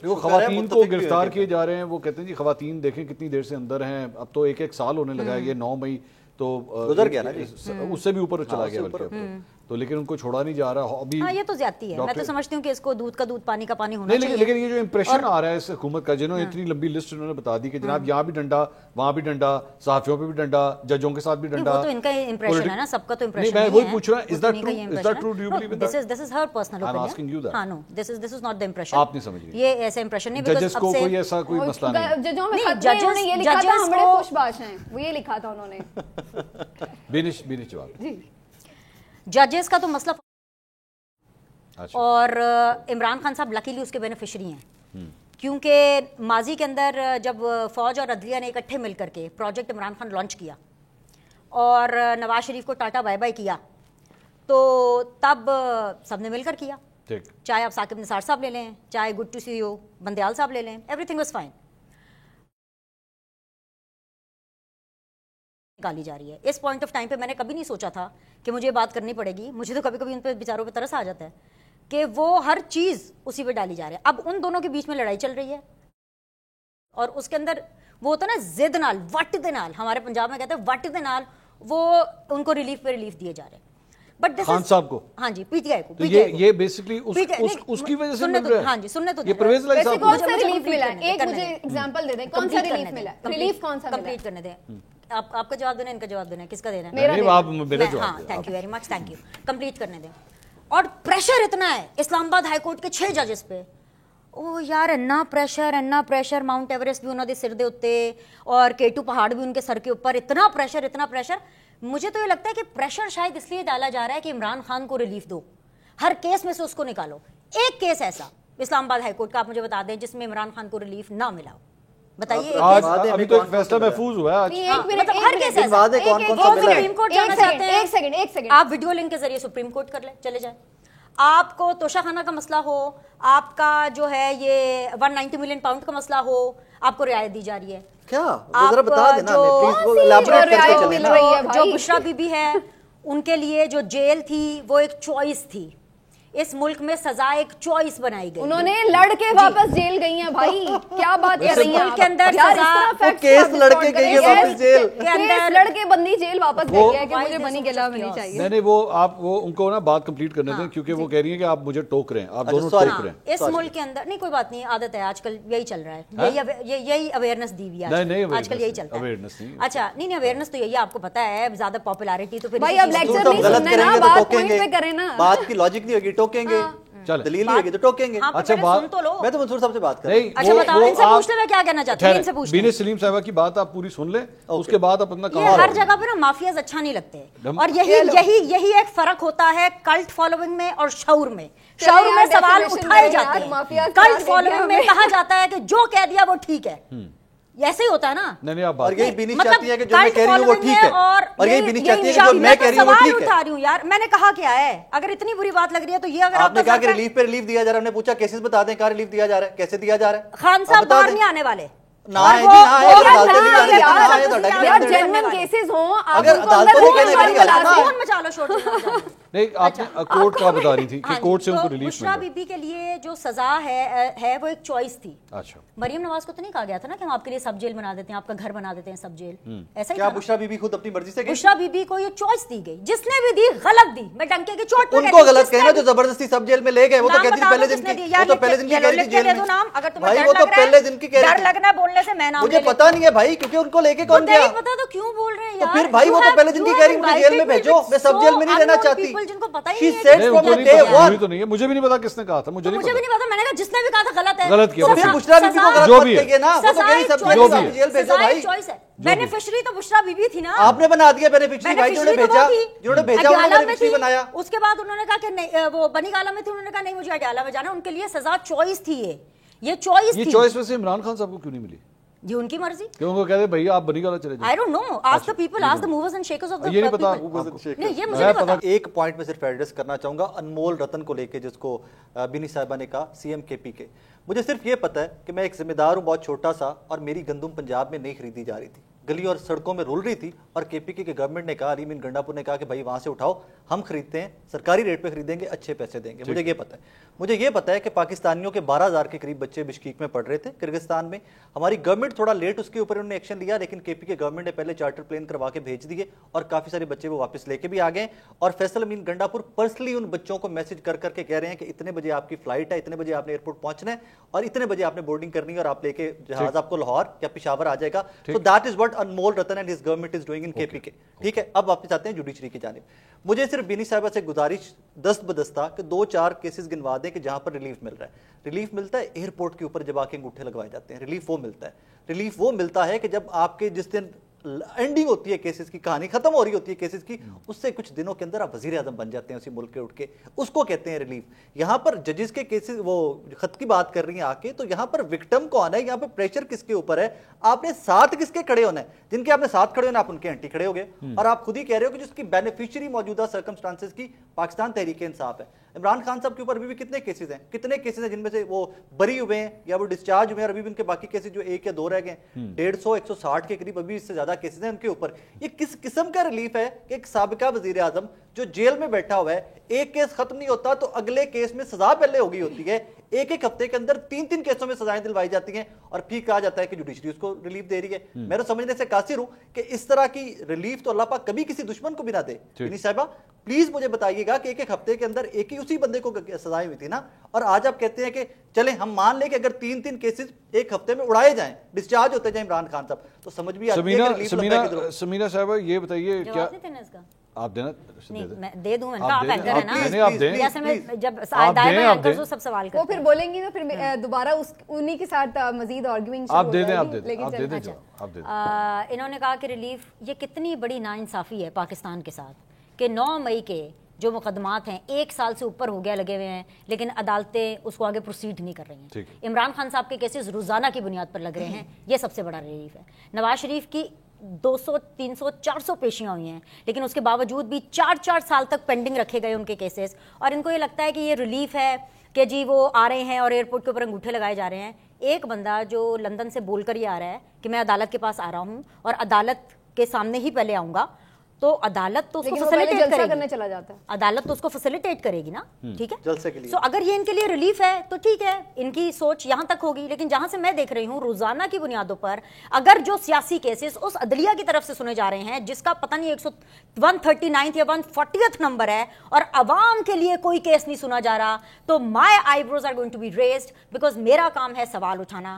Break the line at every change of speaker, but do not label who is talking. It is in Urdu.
وہ خواتین کو گرفتار کیے جا رہے ہیں. وہ کہتے ہیں جی خواتین دیکھیں کتنی دیر سے اندر ہیں. اب تو ایک سال ہونے لگا ہے. یہ 9 مئی تو
گزر گیا نا جی,
اس سے بھی اوپر چلا گیا بلکہ تو, لیکن ان کو چھوڑا نہیں جا رہا. ابھی
ہاں یہ تو زیادتی ہے. میں تو سمجھتی ہوں کہ اس کو دودھ کا دودھ پانی کا پانی ہونا چاہیے.
لیکن یہ جو امپریشن آ رہا ہے اس حکومت کا, جنہوں نے اتنی لمبی لسٹ انہوں نے بتا دی کہ جناب یہاں بھی ڈنڈا, وہاں بھی ڈنڈا, صحافیوں پہ بھی ڈنڈا, ججوں کے ساتھ بھی ڈنڈا.
وہ تو ان کا امپریشن ہے نا, سب کا تو امپریشن
نہیں.
ہے.
میں وہی پوچھ رہا ہوں, is that true, do you believe in that?
This is her personal opinion.
I'm asking you that.
ہاں no, this is not the impression.
آپ نہیں سمجھ رہی.
یہ ایسا امپریشن نہیں,
ججز کو کوئی ایسا کوئی مسئلہ نہیں.
ججوں میں خط میں انہوں نے یہ لکھا تھا ہم بڑے خوش باش ہیں, وہ یہ لکھا تھا انہوں نے.
بینش جواب.
ججز کا تو مسئلہ, اور عمران خان صاحب لکیلی اس کے بینیفیشری ہیں, کیونکہ ماضی کے اندر جب فوج اور عدلیہ نے اکٹھے مل کر کے پروجیکٹ عمران خان لانچ کیا اور نواز شریف کو ٹاٹا بائی بائی کیا, تو تب سب نے مل کر کیا. چاہے آپ ثاقب نثار صاحب لے لیں, چاہے good to see you Bandial صاحب لے لیں, ایوری تھنگ واز فائن. نکالی جا رہی ہے اس پوائنٹ آف ٹائم پہ. میں نے کبھی نہیں سوچا تھا کہ مجھے یہ بات کرنی پڑے گی. مجھے تو کبھی کبھی ان پہ بیچاروں پہ ترس آ جاتا ہے کہ وہ ہر چیز اسی پہ ڈالی جا رہی ہے. اب ان دونوں کے بیچ میں لڑائی چل رہی ہے, اور اس کے اندر وہ ہوتا ہے نا زد نال, وٹ دے نال, ہمارے پنجاب میں کہتے ہیں وٹ دے نال, وہ ان کو ریلیف پہ ریلیف دیے جا رہے ہیں. بٹ
خان صاحب کو,
ہاں جی, پی ٹی آئی کو,
یہ بیسیکلی اس کی وجہ سے مل رہا ہے.
ہاں جی, سننے تو
یہ پرویز الہی صاحب
کون سا ریلیف ملا ہے, ایک مجھے ایگزامپل دے دیں, کون سا ریلیف ملا ہے, ریلیف کون سا ملا ہے,
کمپلیٹ کرنے دیں. آپ کا جواب دینا, ان کا جواب دینا, کس کا دینا ہے؟
نہیں, آپ میرا جواب.
ہاں, thank you very much, thank you. Complete کرنے دیں. اور پریشر اتنا ہے اسلام آباد ہائی کورٹ کے 6 ججز پہ. او یار اننا پریشر, ماؤنٹ ایوریسٹ بھی انہوں دے سر دے اتے, اور K2 پہاڑ بھی ان کے سر کے اوپر. اتنا پریشر. مجھے تو یہ لگتا ہے کہ پریشر شاید اس لیے ڈالا جا رہا ہے کہ عمران خان کو ریلیف دو, ہر کیس میں سے اس کو نکالو. ایک کیس ایسا اسلام آباد ہائی کورٹ کا آپ مجھے بتا دیں جس میں عمران خان کو ریلیف نہ ملا ہو, بتائیے.
ابھی تو ایک فیصلہ محفوظ ہوا ہے.
ہر کیس ایسا. سپریم کورٹ جانا چاہتے ہیں,
ایک سیکنڈ,
آپ ویڈیو لنک کے ذریعے سپریم کورٹ کر لیں, چلے جائیں. آپ کو توشہ خانہ کا مسئلہ ہو, آپ کا جو ہے یہ 190 ملین پاؤنڈ کا مسئلہ ہو, آپ کو رعایت دی جا رہی ہے.
کیا ذرا بتا دینا, پلیز وہ الیبوریٹ کر کے چلیں نا.
جو بشرا بی بی ہے ان کے لیے جو جیل تھی وہ ایک چوائس تھی. اس ملک میں سزا ایک چوائس بنائی گئی.
انہوں نے لڑ کے واپس جیل گئی ہیں بھائی, کیا بات کر رہی ہیں
ملک کے اندر سزا,
کیس لڑ کے گئی ہے واپس جیل,
کیس لڑ کے بندی جیل واپس گئی ہے کہ مجھے بنی گلا ملنی چاہیے.
نہیں, وہ آپ وہ ان کو نا بات کمپلیٹ کرنے دیں, کیونکہ وہ کہہ رہی ہیں کہ آپ مجھے ٹوک رہے ہیں, آپ دونوں ٹوک رہے ہیں.
اس ملک کے اندر نہیں, کوئی بات نہیں, عادت ہے, آج کل یہی چل رہا ہے, یہی اویئرنیس دی ہوئی ہے آج کل, یہی چلتا ہے. اچھا نہیں, اویئرنیس تو یہی ہے, آپ کو پتا ہے زیادہ پاپولیرٹی تو پھر
بھائی اب لیکچر نہیں سننا ہے نا, بات پوائنٹ پہ کریں نا.
بات کی لاجک نہیں ہوگی, ٹوکیں گے, دلیل ہوگی تو ٹوکیں گے.
اچھا بات,
میں تو منصور صاحب سے بات کر رہا ہوں.
اچھا بتاؤ, ان سے پوچھ لیں میں کیا کہنا چاہتی ہوں, ان سے پوچھ لیں.
بین سلیم صاحبہ کی بات آپ پوری سن لیں, اس کے بعد آپ اپنا
یہ ہر جگہ پہ نا مافیاز اچھا نہیں لگتے, اور یہی ایک فرق ہوتا ہے کلٹ فالوئنگ میں اور شعور میں. شعور میں سوال اٹھائے جاتے ہیں, کلٹ فالوئنگ میں کہا جاتا ہے کہ جو کہہ دیا وہ ٹھیک ہے. ایسے ہی ہوتا ہے نا.
نہیں, آپ
اور یہی بینی چاہتی ہے کہ جو میں کہہ رہی ہوں وہ ٹھیک ہے, اور یہی بینی چاہتی ہے کہ جو میں کہہ رہی ہوں وہ ٹھیک ہے.
اٹھا رہی ہوں یار, میں نے کہا کیا ہے, اگر اتنی بری بات لگ رہی ہے تو یہ, اگر
آپ نے کہا کہ ریلیف پہ ریلیف دیا جا رہا ہے, ہم نے پوچھا کیسز بتا دیں, کہاں ریلیف دیا جا رہا ہے, کیسے دیا جا رہا ہے.
خان صاحب باہر نہیں آنے والے,
نہیں, آپ نے کورٹ کا بتا رہی تھی کہ کورٹ سے ان کو ریلیف
بشرا بی بی کے لیے جو سزا ہے وہ ایک چوائس تھی.
اچھا,
مریم نواز کو تو نہیں کہا گیا تھا نا کہ ہم آپ کے لیے سب جیل بنا دیتے ہیں, آپ کا گھر بنا دیتے ہیں سب جیل, ایسا ہی
کیا بشرا بی بی خود اپنی مرضی سے گئی؟
بشرا بی بی کو یہ چوائس دی گئی, جس نے بھی دی غلط دی, میں ڈنکے کی چوٹ پہ
ان کو غلط کہنا جو زبردستی سب جیل میں لے گئے, وہ تو کہتی تھی پہلے دن کی, وہ تو پہلے دن کی کہہ رہی تھی جیل میں. بھائی وہ تو پہلے دن کی کہہ رہی تھی,
ڈر لگنا بولنے سے میں نام
مجھے پتا نہیں ہے بھائی, کیونکہ ان کو لے کے کون گیا,
پتا تو کیوں بول رہے ہیں
تو پھر بھائی وہ تو پہلے دن کی کہہ رہی مجھے جیل میں بھیجو, میں سب جیل میں نہیں رہنا چاہتی.
جن کو پتا
She
he
said from the day one.
تو نہیں ہے, مجھے بھی نہیں پتا کس نے کہا تھا, مجھے نہیں
پتا, میں نے کہا جس نے بھی کہا تھا غلط ہے,
غلط کیا.
تو پھر بشرا بی بی کو غلط مت کہیے نا, وہ تو کہہ رہی سب جیل بھیجو بھائی.
بینیفیشری تو بشرا بی بی تھی نا,
آپ نے بنا دیا بینیفیشری بھائی, جنہوں نے بھیجا انہوں نے بینیفیشری بنایا.
اس کے بعد انہوں نے کہا کہ نہیں, وہ بنی گالا میں تھی, انہوں نے کہا نہیں مجھے اڈیالہ میں جانا, ان کے لیے سزا چوائس تھی. یہ چوائس تھی.
یہ چوائس ویسے عمران خان صاحب کو کیوں نہیں ملی؟
یہ ان کی مرضی,
کیوں کو کہتے بھائی آپ بنی گالا چلے جائیں.
I don't know, ask the people, ask the movers and shakers of the people.
یہ نہیں پتا,
نہیں یہ مجھے نہیں پتا.
ایک پوائنٹ میں صرف ایڈریس کرنا چاہوں گا انمول رتن کو لے کے, جس کو بینی صاحبہ نے کہا سی ایم کے پی کے. مجھے صرف یہ پتا ہے کہ میں ایک ذمہ دار ہوں, بہت چھوٹا سا, اور میری گندم پنجاب میں نہیں خریدی جا رہی تھی, گلی اور سڑکوں میں رول رہی تھی, اور کے پی کے گورنمنٹ نے کہا, علی امین گنڈا پور نے کہا کہ بھائی وہاں سے اٹھاؤ, ہم خریدتے ہیں سرکاری ریٹ پہ خریدیں گے, اچھے پیسے دیں گے. مجھے یہ پتہ ہے کہ پاکستانیوں کے 12,000 کے قریب بچے بشکیک میں پڑھ رہے تھے کرغزستان میں. ہماری گورنمنٹ تھوڑا لیٹ اس کے اوپر انہوں نے ایکشن لیا, لیکن کے پی کے گورنمنٹ نے پہلے چارٹر پلین کروا کے بھیج دیے اور کافی سارے بچے وہ واپس لے کے بھی آ گئے. اور فیصل امین گنڈا پور پرسنلی ان بچوں کو میسج کر کے کہہ رہے ہیں کہ اتنے بجے آپ کی فلائٹ ہے, اتنے بجے آپ نے ایئرپورٹ پہنچنا ہے اور اتنے بجے آپ نے بورڈنگ کرنی ہے اور آپ لے کے جہاز آپ کو لاہور یا پشاور آ جائے گا. سو دیٹ از واٹ انمول رتن and his government is doing in K P کے. ٹھیک ہے, اب واپس آتے ہیں جوڈیشری کی جانب. مجھے صرف بینی صاحبہ سے گزارش دست بدستہ کہ 2-4 کیسز گنوا دیں کہ جہاں پر ریلیف مل رہا ہے. ریلیف ملتا ہے ایئرپورٹ کے اوپر جب آ کے انگوٹھے لگوائے جاتے ہیں, ریلیف وہ ملتا ہے. ریلیف وہ ملتا ہے کہ جب آپ کے جس دن اینڈنگ ہوتی ہے کیسز کی, کہانی ختم ہو رہی ہوتی ہے کیسز کی, اس سے کچھ دنوں کے اندر آپ وزیر اعظم بن جاتے ہیں اسی ملک کے اٹھ کے, اس کو کہتے ہیں ریلیف. یہاں پر ججز کے کیسز وہ خط کی بات کر رہی ہیں آ کے, تو یہاں پر وکٹم کون ہے, یہاں پہ پریشر کس کے اوپر ہے, آپ نے ساتھ کس کے کھڑے ہونا ہے, جن کے آپ نے ساتھ کھڑے ہونا آپ ان کے اینٹی کھڑے ہو گئے. اور آپ خود ہی کہہ رہے ہو کہ جس کی بینیفیشری موجودہ سرکمسٹانسز کی پاکستان تحریک انصاف ہے. عمران خان صاحب کے اوپر ابھی بھی کتنے کیسز ہیں جن میں سے وہ بری ہوئے ہیں یا وہ ڈسچارج ہوئے ہیں, اور ابھی بھی ان کے باقی کیسز جو 1 یا 2 رہ گئے ہیں. 150-160 کے قریب ابھی اس سے زیادہ کیسز ہیں ان کے اوپر. یہ کس قسم کا ریلیف ہے کہ ایک سابقہ وزیر اعظم جو جیل میں بیٹھا ہوا ہے, ایک کیس ختم نہیں ہوتا تو اگلے کیس میں سزا پہلے ہو گئی ہوتی ہے, ایک ہفتے کے اندر 3 کیسوں میں سزائیں دلوائی جاتی ہیں, اور پھر کہا جاتا ہے کہ جوڈیشری اس کو ریلیف دے رہی ہے. میں تو سمجھنے سے قاصر ہوں کہ اس طرح کی ریلیف تو اللہ پاک کبھی کسی دشمن کو بھی نہ دے. بینی صاحبہ پلیز مجھے بتائیے گا کہ ایک ہفتے کے اندر ایک ہی اسی بندے کو سزائیں ہوئی تھی نا, اور آج آپ کہتے ہیں کہ چلیں ہم مان لیں کہ اگر 3 کیسز ایک ہفتے میں اڑائے جائیں, ڈسچارج ہوتے جائیں عمران خان صاحب, تو سمجھ بھی آتی ہے کہ ریلیف لگتا ہے کدھر.
سمیرہ صاحبہ یہ بتائیے کیا آپ دینا
میں دے دوں, آپ اینکر ہیں نا,
آپ دیں,
جیسے میں جب دائیں اینکر سے سب سوال کرتے
وہ پھر بولیں گی تو پھر دوبارہ انہی کے ساتھ مزید آرگیومنگ شروع ہو جائے گی.
انہوں نے کہا کہ ریلیف, یہ کتنی بڑی ناانصافی ہے پاکستان کے ساتھ کہ 9 مئی کے جو مقدمات ہیں 1 سال سے اوپر ہو گیا لگے ہوئے ہیں, لیکن عدالتیں اس کو آگے پروسیڈ نہیں کر رہی ہیں. عمران خان صاحب کے کیسز روزانہ کی بنیاد پر لگ رہے ہیں, یہ سب سے بڑا ریلیف ہے. نواز شریف کی 200, 300, 400 پیشیاں ہوئی ہیں, لیکن اس کے باوجود بھی 4 سال تک پینڈنگ رکھے گئے ان کے کیسز, اور ان کو یہ لگتا ہے کہ یہ ریلیف ہے کہ جی وہ آ رہے ہیں اور ایئرپورٹ کے اوپر انگوٹھے لگائے جا رہے ہیں. ایک بندہ جو لندن سے بول کر یہ آ رہا ہے کہ میں عدالت کے پاس آ رہا ہوں اور عدالت کے سامنے ہی پہلے آؤں گا, تو عدالت تو اس کو فیسیلیٹیٹ کرے گی,
چلا جاتا ہے
عدالت تو اس کو فیسیلیٹیٹ کرے گی نا. ٹھیک ہے,
جلسے کے لیے.
سو اگر یہ ان کے لیے ریلیف ہے تو ٹھیک ہے, ان کی سوچ یہاں تک ہوگی. لیکن جہاں سے میں دیکھ رہی ہوں روزانہ کی بنیادوں پر اگر جو سیاسی کیسز اس عدلیہ کی طرف سے سنے جا رہے ہیں جس کا پتہ نہیں 139 یا 140 نمبر ہے, اور عوام کے لیے کوئی کیس نہیں سنا جا رہا, تو my eyebrows are going to be raised, because میرا کام ہے سوال اٹھانا.